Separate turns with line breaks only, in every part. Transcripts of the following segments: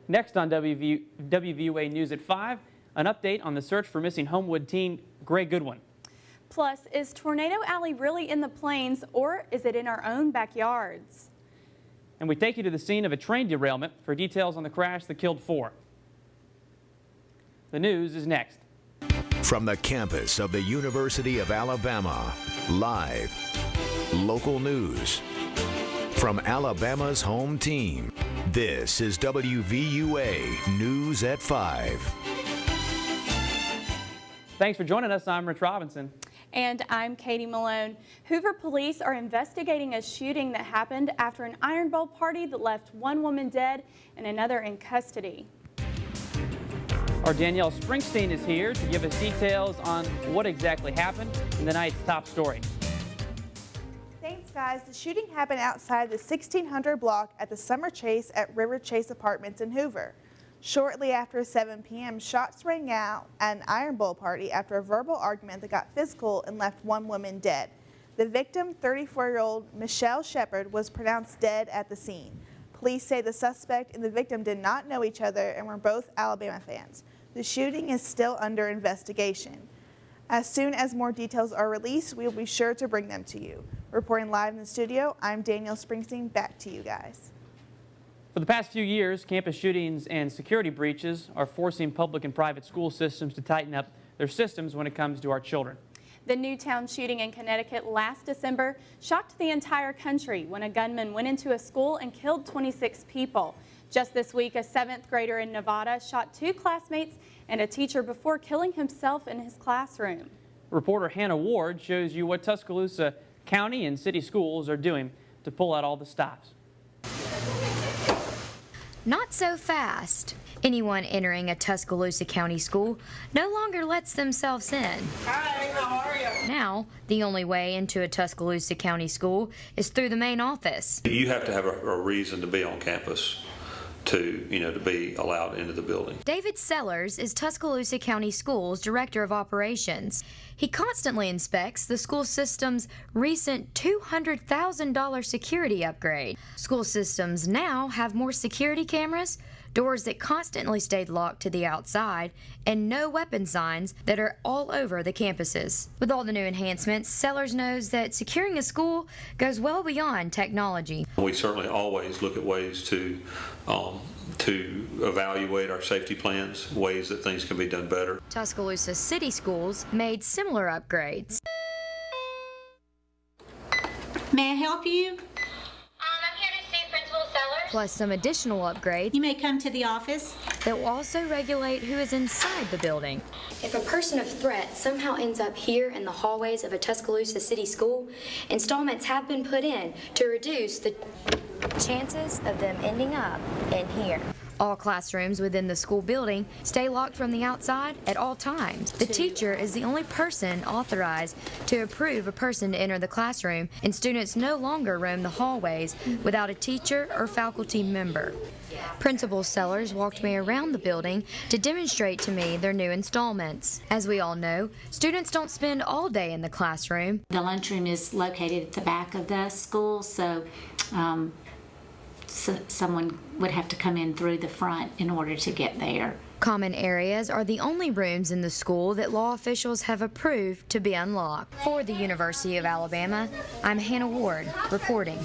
Next on WVUA News at 5, an update on the search for missing Homewood teen Gray Goodwin.
Plus, is Tornado Alley really in the plains, or is it in our own backyards?
And we take you to the scene of a train derailment for details on the crash that killed 4. The news is next.
From the campus of the University of Alabama, live, local news. From Alabama's home team, this is WVUA News at 5.
Thanks for joining us. I'm Rich Robinson.
And I'm Katie Malone. Hoover police are investigating a shooting that happened after an Iron Bowl party that left one woman dead and another in custody.
Our Danielle Springsteen is here to give us details on what exactly happened in the night's top story.
Thanks, guys. The shooting happened outside the 1600 block at the Summer Chase at River Chase Apartments in Hoover. Shortly after 7 p.m., shots rang out at an Iron Bowl party after a verbal argument that got physical and left one woman dead. The victim, 34-year-old Michelle Shepard, was pronounced dead at the scene. Police say the suspect and the victim did not know each other and were both Alabama fans. The shooting is still under investigation. As soon as more details are released, we will be sure to bring them to you. Reporting live in the studio, I'm Danielle Springsteen. Back to you guys.
For the past few years, campus shootings and security breaches are forcing public and private school systems to tighten up their systems when it comes to our children.
The Newtown shooting in Connecticut last December shocked the entire country when a gunman went into a school and killed 26 people. Just this week, a 7th grader in Nevada shot 2 classmates and a teacher before killing himself in his classroom.
Reporter Hannah Ward shows you what Tuscaloosa County and city schools are doing to pull out all the stops.
Not so fast. Anyone entering a Tuscaloosa County school no longer lets themselves in.
Hi, how are you?
Now, the only way into a Tuscaloosa County school is through the main office.
You have to have a reason to be on campus to be allowed into the building.
David Sellers is Tuscaloosa County Schools Director of Operations. He constantly inspects the school system's recent $200,000 security upgrade. School systems now have more security cameras, doors that constantly stayed locked to the outside, and no weapon signs that are all over the campuses. With all the new enhancements, Sellers knows that securing a school goes well beyond technology.
We certainly always look at ways to evaluate our safety plans, ways that things can be done better.
Tuscaloosa City Schools made similar upgrades.
May I help you?
I'm here to see Principal Sellers.
Plus some additional upgrades
You may come to the office.
that will also regulate who is inside the building.
If a person of threat somehow ends up here in the hallways of a Tuscaloosa City School, installments have been put in to reduce the
Chances of them ending up in here. All classrooms within the school building stay locked from the outside at all times. The teacher is the only person authorized to approve a person to enter the classroom, and students no longer roam the hallways without a teacher or faculty member. Principal Sellers walked me around the building to demonstrate to me their new installments. As we all know, students don't spend all day in the classroom.
The lunchroom is located at the back of the school, so someone would have to come in through the front in order to get there.
Common areas are the only rooms in the school that law officials have approved to be unlocked. For the University of Alabama, I'm Hannah Ward, reporting.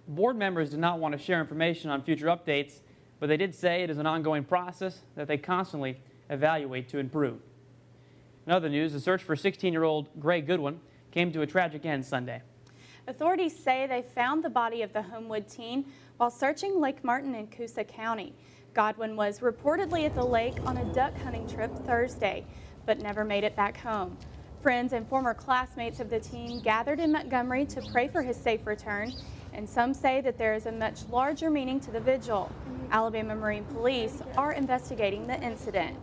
Board members did not want to share information on future updates, but they did say it is an ongoing process that they constantly evaluate to improve. In other news, the search for 16-year-old Gray Goodwin came to a tragic end Sunday.
Authorities say they found the body of the Homewood teen while searching Lake Martin in Coosa County. Godwin was reportedly at the lake on a duck hunting trip Thursday, but never made it back home. Friends and former classmates of the teen gathered in Montgomery to pray for his safe return, and some say that there is a much larger meaning to the vigil. Alabama Marine Police are investigating the incident.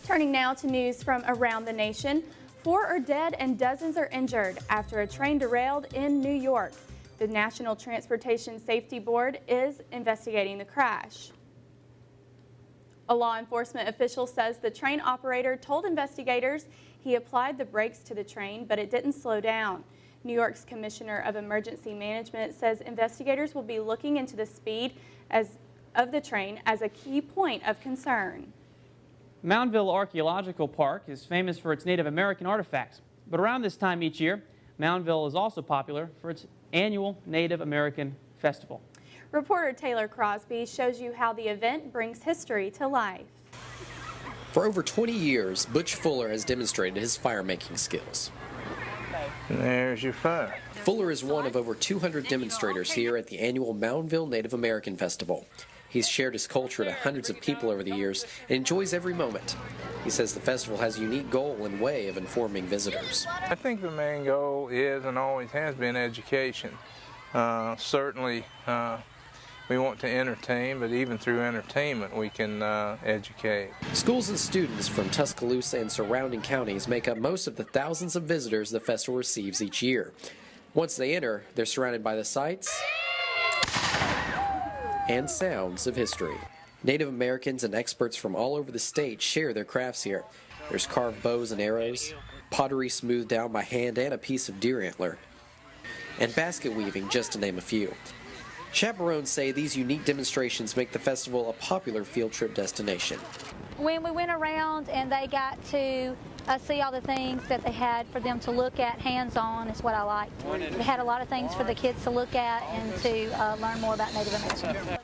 Turning now to news from around the nation. 4 are dead and dozens are injured after a train derailed in New York. The National Transportation Safety Board is investigating the crash. A law enforcement official says the train operator told investigators he applied the brakes to the train, but it didn't slow down. New York's Commissioner of Emergency Management says investigators will be looking into the speed as of the train as a key point of concern.
Moundville Archaeological Park is famous for its Native American artifacts, but around this time each year, Moundville is also popular for its annual Native American Festival.
Reporter Taylor Crosby shows you how the event brings history to life.
For over 20 years, Butch Fuller has demonstrated his fire-making skills.
There's your fire.
Fuller is one of over 200 demonstrators here at the annual Moundville Native American Festival. He's shared his culture to hundreds of people over the years and enjoys every moment. He says the festival has a unique goal and way of informing visitors.
I think the main goal is and always has been education. Certainly, we want to entertain, but even through entertainment we can educate.
Schools and students from Tuscaloosa and surrounding counties make up most of the thousands of visitors the festival receives each year. Once they enter, they're surrounded by the sights and sounds of history. Native Americans and experts from all over the state share their crafts here. There's carved bows and arrows, pottery smoothed down by hand and a piece of deer antler, and basket weaving, just to name a few. Chaperones say these unique demonstrations make the festival a popular field trip destination.
When we went around and they got to see all the things that they had for them to look at hands-on is what I liked. They had a lot of things for the kids to look at and to learn more about Native Americans.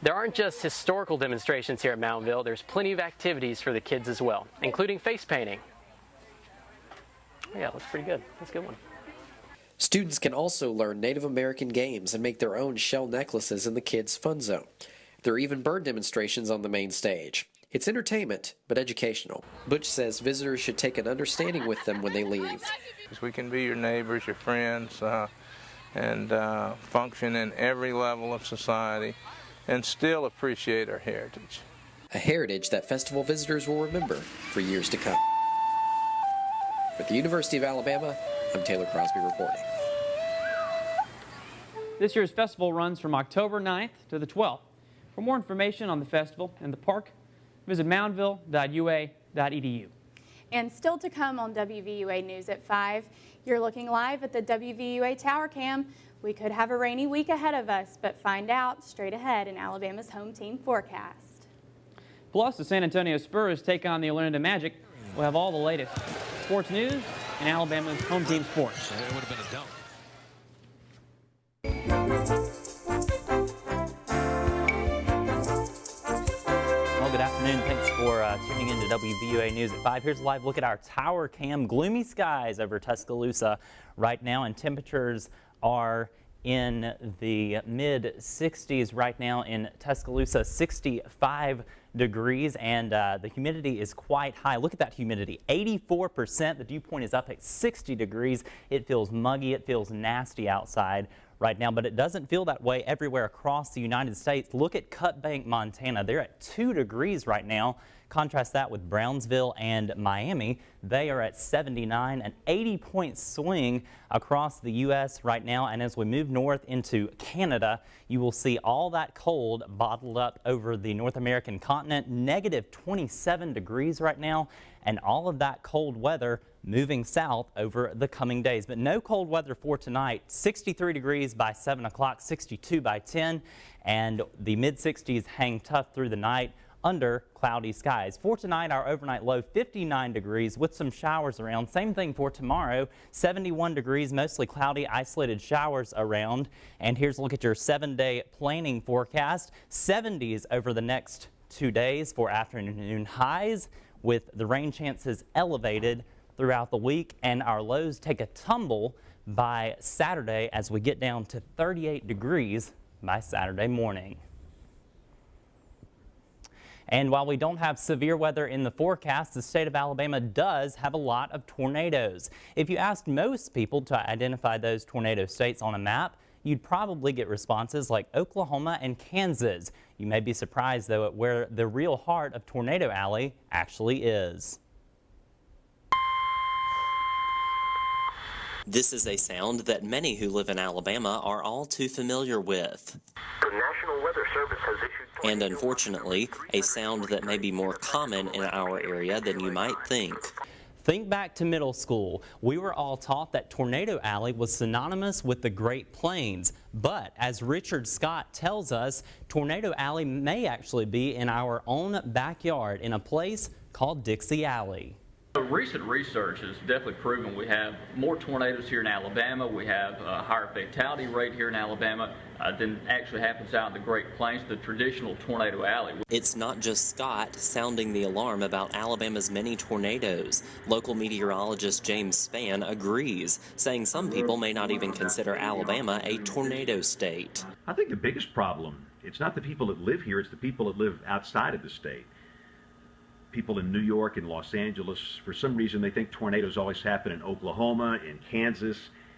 There aren't just historical demonstrations here at Moundville. There's plenty of activities for the kids as well, including face painting. Yeah, looks pretty good. That's a good one.
Students can also learn Native American games and make their own shell necklaces in the kids' fun zone. There are even bird demonstrations on the main stage. It's entertainment, but educational. Butch says visitors should take an understanding with them when they leave.
We can be your neighbors, your friends, and function in every level of society and still appreciate our heritage.
A heritage that festival visitors will remember for years to come. For the University of Alabama, I'm Taylor Crosby reporting.
This year's festival runs from October 9th to the 12th. For more information on the festival and the park, visit moundville.ua.edu.
And still to come on WVUA News at 5, you're looking live at the WVUA Tower Cam. We could have a rainy week ahead of us, but find out straight ahead in Alabama's home team forecast.
Plus, the San Antonio Spurs take on the Orlando Magic. We'll have all the latest sports news in Alabama's home team sports.
It would have been a dunk.
Well, good afternoon. Thanks for tuning in to WVUA News at 5. Here's a live look at our tower cam. Gloomy skies over Tuscaloosa right now, and temperatures are in the mid-60s right now in Tuscaloosa, 65 degrees, and the humidity is quite high. Look at that humidity, 84%. The dew point is up at 60 degrees. It feels muggy. It feels nasty outside right now, but it doesn't feel that way everywhere across the United States. Look at Cut Bank, Montana. They're at 2 degrees right now. Contrast that with Brownsville and Miami. They are at 79, an 80-point swing across the U.S. right now. And as we move north into Canada, you will see all that cold bottled up over the North American continent. Negative 27 degrees right now, and all of that cold weather moving south over the coming days. But no cold weather for tonight. 63 degrees by 7 o'clock, 62 by 10, and the mid-60s hang tough through the night under cloudy skies. For tonight, our overnight low 59 degrees with some showers around. Same thing for tomorrow, 71 degrees, mostly cloudy, isolated showers around. And here's a look at your 7-day planning forecast. 70s over the next 2 days for afternoon highs, with the rain chances elevated throughout the week, and our lows take a tumble by Saturday as we get down to 38 degrees by Saturday morning. And while we don't have severe weather in the forecast, the state of Alabama does have a lot of tornadoes. If you asked most people to identify those tornado states on a map, you'd probably get responses like Oklahoma and Kansas. You may be surprised, though, at where the real heart of Tornado Alley actually is.
This is a sound that many who live in Alabama are all too familiar with.
The National Weather Service has issued...
And unfortunately, a sound that may be more common in our area than you might think.
Think back to middle school. We were all taught that Tornado Alley was synonymous with the Great Plains. But as Richard Scott tells us, Tornado Alley may actually be in our own backyard in a place called Dixie Alley.
Recent research has definitely proven we have more tornadoes here in Alabama. We have a higher fatality rate here in Alabama than actually happens out in the Great Plains, the traditional tornado alley.
It's not just Scott sounding the alarm about Alabama's many tornadoes. Local meteorologist James Spann agrees, saying some people may not even consider Alabama a tornado state.
I think the biggest problem, it's not the people that live here, it's the people that live outside of the state. People in New York and Los Angeles, for some reason they think tornadoes always happen in Oklahoma, in Kansas,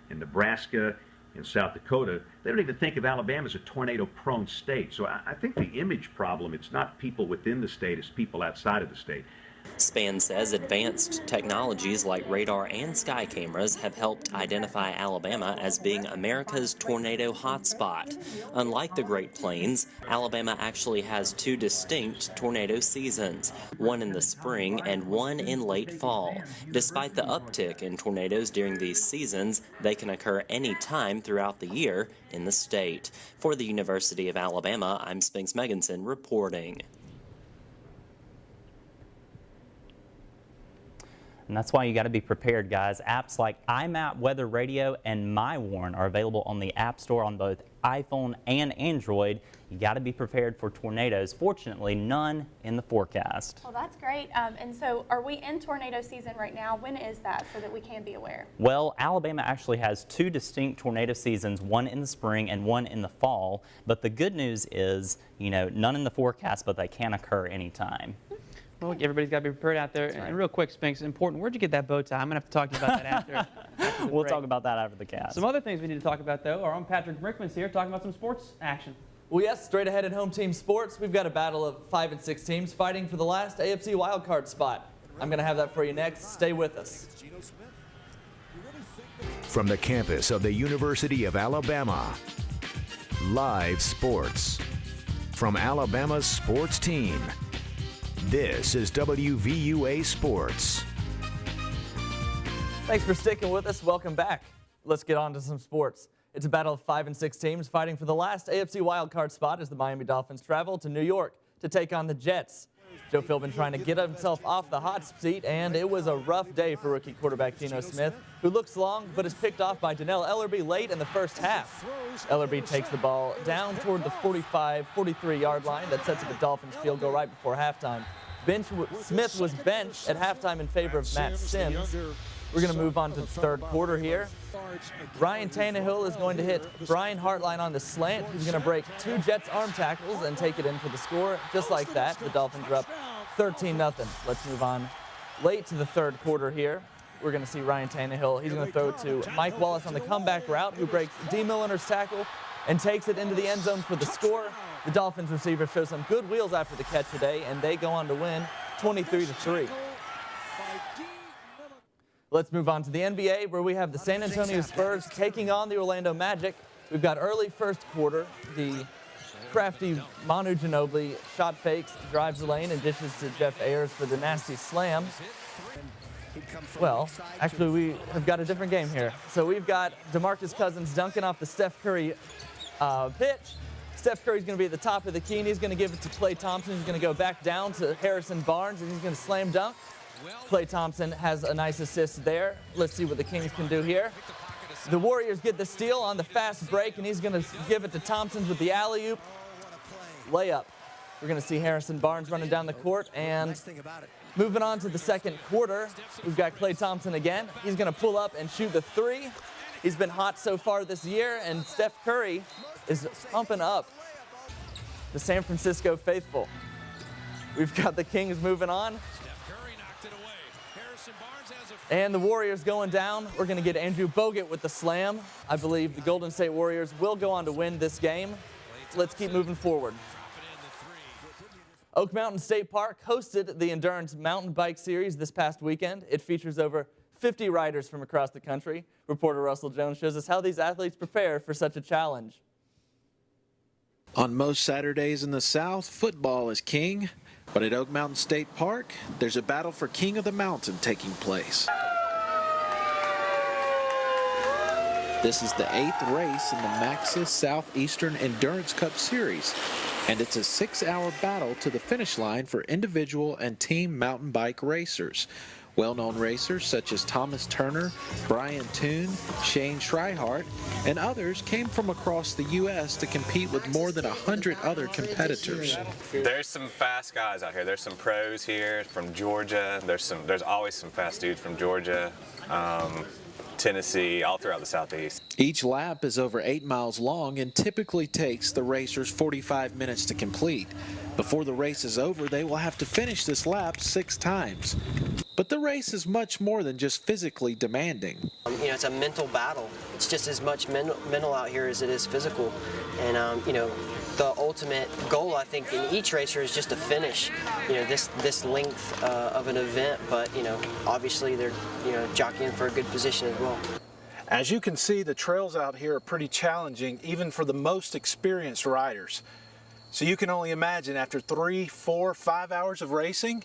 in Nebraska, in South Dakota. They don't even think of Alabama as a tornado-prone state. So I think the image problem, it's not people within the state, it's people outside of the state.
Spann says advanced technologies like radar and sky cameras have helped identify Alabama as being America's tornado hotspot. Unlike the Great Plains, Alabama actually has two distinct tornado seasons, one in the spring and one in late fall. Despite the uptick in tornadoes during these seasons, they can occur any time throughout the year in the state. For the University of Alabama, I'm Spinks Meganson reporting.
And that's why you got to be prepared, guys. Apps like iMap Weather Radio and MyWarn are available on the App Store on both iPhone and Android. You got to be prepared for tornadoes. Fortunately, none in the forecast.
Well, that's great. And so are we in tornado season right now? When is that so that we can be aware?
Well, Alabama actually has two distinct tornado seasons, one in the spring and one in the fall. But the good news is, none in the forecast, but they can occur anytime.
Well, everybody's got to be prepared out there. And real quick, Spinks, important. Where'd you get that bow tie? I'm going to have to talk to you about that after.
We'll talk about that after the cast.
Some other things we need to talk about, though. Our own Patrick Brickman's here talking about some sports action.
Well, yes, straight ahead in home team sports, we've got a battle of 5 and 6 teams fighting for the last AFC wildcard spot. I'm going to have that for you next. Stay with us.
From the campus of the University of Alabama, live sports. From Alabama's sports team, this is WVUA Sports.
Thanks for sticking with us. Welcome back. Let's get on to some sports. It's a battle of 5 and 6 teams fighting for the last AFC wildcard spot as the Miami Dolphins travel to New York to take on the Jets. Joe Philbin trying to get himself off the hot seat, and it was a rough day for rookie quarterback Geno Smith, who looks long but is picked off by Donnell Ellerbe late in the first half. Ellerbe takes the ball down toward the 43-yard line. That sets up a Dolphins field goal right before halftime. Smith was benched at halftime in favor of Matt Sims. We're going to move on to the third quarter here. Ryan Tannehill is going to hit Brian Hartline on the slant. He's going to break two Jets arm tackles and take it in for the score. Just like that, the Dolphins are up 13-0. Let's move on late to the third quarter here. We're going to see Ryan Tannehill. He's going to throw to Mike Wallace on the comeback route, who breaks D. Milliner's tackle and takes it into the end zone for the score. The Dolphins receiver shows some good wheels after the catch today, and they go on to win 23-3. Let's move on to the NBA, where we have the San Antonio Spurs taking on the Orlando Magic. We've got early first quarter. The crafty Manu Ginobili shot fakes, drives the lane, and dishes to Jeff Ayers for the nasty slam. Well, actually, we have got a different game here. So we've got DeMarcus Cousins dunking off the Steph Curry pitch. Steph Curry's going to be at the top of the key, and he's going to give it to Klay Thompson. He's going to go back down to Harrison Barnes, and he's going to slam dunk. Klay Thompson has a nice assist there. Let's see what the Kings can do here. The Warriors get the steal on the fast break, and he's going to give it to Thompson with the alley-oop. Layup. We're going to see Harrison Barnes running down the court, and moving on to the second quarter, we've got Klay Thompson again. He's going to pull up and shoot the three. He's been hot so far this year, and Steph Curry is pumping up the San Francisco faithful. We've got the Kings moving on. And the Warriors going down. We're going to get Andrew Bogut with the slam. I believe the Golden State Warriors will go on to win this game. Let's keep moving forward. Oak Mountain State Park hosted the Endurance Mountain Bike Series this past weekend. It features over 50 riders from across the country. Reporter Russell Jones shows us how these athletes prepare for such a challenge.
On most Saturdays in the South, football is king. But at Oak Mountain State Park, there's a battle for King of the Mountain taking place. This is the 8th race in the Maxis Southeastern Endurance Cup Series, and it's a 6-hour battle to the finish line for individual and team mountain bike racers. Well-known racers such as Thomas Turner, Brian Toon, Shane Schreihart, and others came from across the U.S. to compete with more than 100 other competitors.
There's some fast guys out here. There's some pros here from Georgia. There's always some fast dudes from Georgia, Tennessee, all throughout the Southeast.
Each lap is over 8 miles long and typically takes the racers 45 minutes to complete. Before the race is over, they will have to finish this lap 6 times. But the race is much more than just physically demanding.
It's a mental battle. It's just as much mental out here as it is physical. And, the ultimate goal, I think, in each racer is just to finish, this length of an event. But, obviously they're, jockeying for a good position as well.
As you can see, the trails out here are pretty challenging, even for the most experienced riders. So you can only imagine after 3, 4, 5 hours of racing,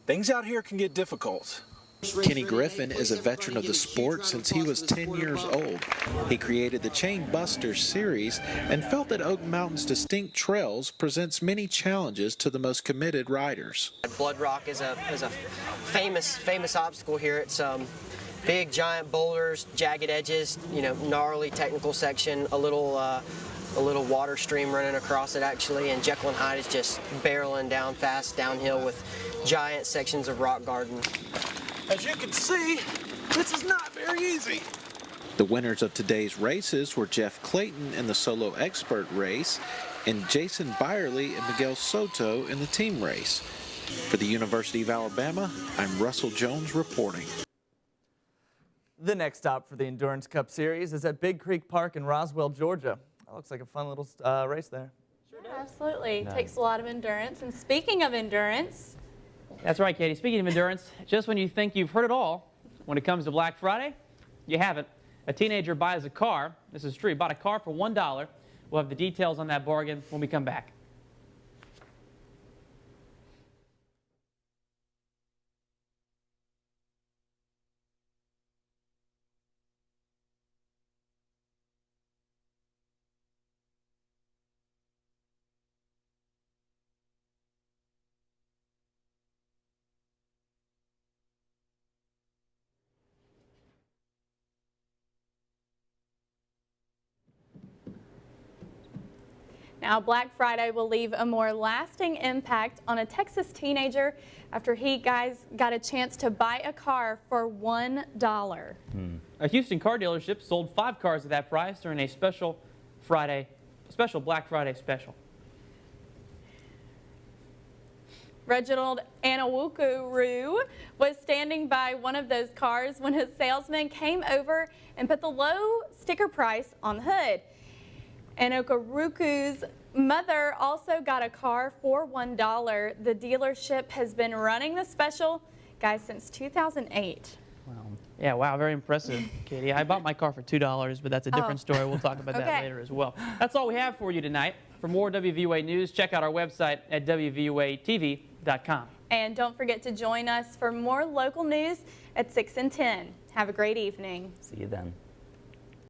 things out here can get difficult.
Kenny Griffin is a veteran of the sport since he was 10 years old. He created the Chain Busters series and felt that Oak Mountain's distinct trails presents many challenges to the most committed riders.
Blood Rock is a famous obstacle here. It's big giant boulders, jagged edges, gnarly technical section, a little water stream running across it actually, and Jekyll and Hyde is just barreling down fast downhill with giant sections of rock garden.
As you can see, this is not very easy.
The winners of today's races were Jeff Clayton in the solo expert race and Jason Byerly and Miguel Soto in the team race. For the University of Alabama, I'm Russell Jones reporting.
The next stop for the Endurance Cup Series is at Big Creek Park in Roswell, Georgia. That looks like a fun little race there.
Yeah, absolutely.
Nice.
Takes a lot of endurance. And speaking of endurance...
That's right, Katie. Speaking of endurance, just when you think you've heard it all, when it comes to Black Friday, you haven't. A teenager buys a car. This is true. He bought a car for $1. We'll have the details on that bargain when we come back.
Now, Black Friday will leave a more lasting impact on a Texas teenager after he got a chance to buy a car for $1.
A Houston car dealership sold 5 cars at that price during a special Black Friday special.
Reginald Anawukuru was standing by one of those cars when his salesman came over and put the low sticker price on the hood. Anawukuru's mother also got a car for $1. The dealership has been running the special, guys, since 2008.
Wow. Yeah, wow, very impressive, Katie. I bought my car for $2, but that's a different story. We'll talk about that later as well. That's all we have for you tonight. For more WVUA news, check out our website at WVUATV.com.
And don't forget to join us for more local news at 6 and 10. Have a great evening.
See you then.